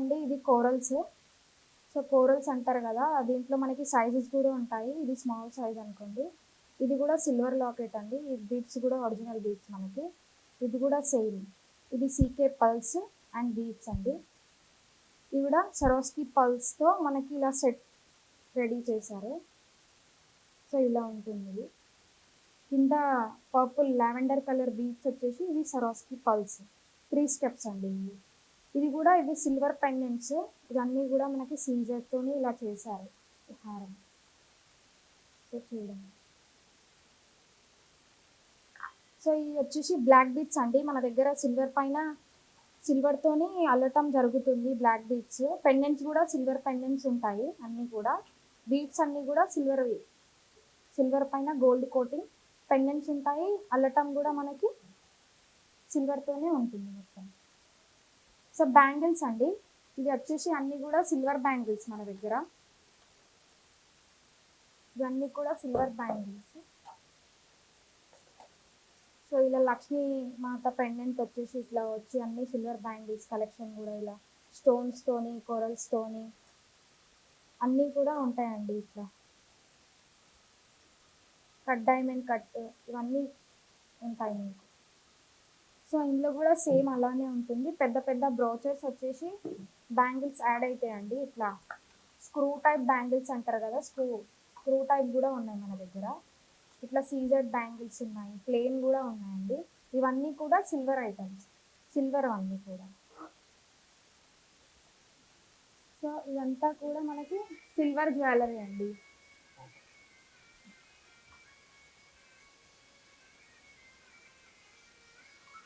అండి ఇది corals. So, corals అంటారు గదా! దీంట్లో మనకి సైజెస్ కూడా ఉంటాయి. ఇది స్మాల్ సైజ్ అనుకోండి. ఇది గూడా సిల్వర్ లాకెట్ అండి. ఈ బీడ్స్ గూడా ఒరిజినల్ బీడ్స్ మనకి. ఇది గూడా సేమ్. ఇది సీకే పల్స్ అండ్ బీడ్స్ అండి. ఇవి గూడా సరోస్కి పల్స్‌తో మనకి ఇలా సెట్ రెడీ చేశారు. సో, ఇలా ఉంటుందిది. కింద పర్పుల్ లావెండర్ కలర్ బీడ్స్ వచ్చేసి ఇవి సరోస్కి పల్స్. 3 స్టెప్స్ అండి ఇవి. ఇవి సిల్వర్ పెండెంట్స్. ఇవన్నీ గూడా మనకి సీజర్‌తోని ఇలా చేశారు ఈ హారం. సో, చూడండి. సో, ఇవి వచ్చేసి బ్లాక్ బీడ్స్ అండి. మన దగ్గర సిల్వర్ పైన సిల్వర్‌తోని అల్లటం జరుగుతుంది బ్లాక్ బీడ్స్. పెండెంట్స్ గూడా సిల్వర్ పెండెంట్స్ ఉంటాయి అన్నీ కూడా. బీడ్స్ అన్నీ గూడా సిల్వర్‌వి. సిల్వర్ పైన గోల్డ్ కోటింగ్. పెండెంట్స్ ఉంటాయి. అల్లటం గూడా మనకి సిల్వర్‌తోనే ఉంటుంది మొత్తం. సో, బ్యాంగిల్స్ అండి. ఇవి వచ్చేసి అన్నీ గూడా సిల్వర్ బ్యాంగిల్స్ మన దగ్గర. ఇవన్నీ కూడా సిల్వర్ బ్యాంగిల్స్. సో, ఇలా లక్ష్మీ మాత పెండెంట్ వచ్చేసి ఇట్లా వచ్చి అన్నీ సిల్వర్ బ్యాంగిల్స్ కలెక్షన్ గూడా ఇలా స్టోన్స్‌తోని, కోరల్స్‌తోని అన్నీ కూడా ఉంటాయండి ఇట్లా. కట్ డైమండ్ కట్ ఇవన్నీ ఉంటాయి మీకు. సో, ఇందులో గూడా సేమ్ అలానే ఉంటుంది. పెద్ద పెద్ద బ్రోచర్స్ వచ్చేసి బ్యాంగిల్స్ యాడ్ అయితాయండి. ఇట్లా స్క్రూ టైప్ బ్యాంగిల్స్ అంటారు గదా! స్క్రూ టైప్ గూడా ఉన్నాయి మన దగ్గర. ఇట్లా సీజెడ్ బ్యాంగిల్స్ ఉన్నాయి. ప్లెయిన్ గూడా ఉన్నాయండి. ఇవన్నీ కూడా సిల్వర్ ఐటమ్స్. సిల్వర్ అన్నీ కూడా. సో, ఇదంతా కూడా మనకి సిల్వర్ జ్యువెలరీ అండి.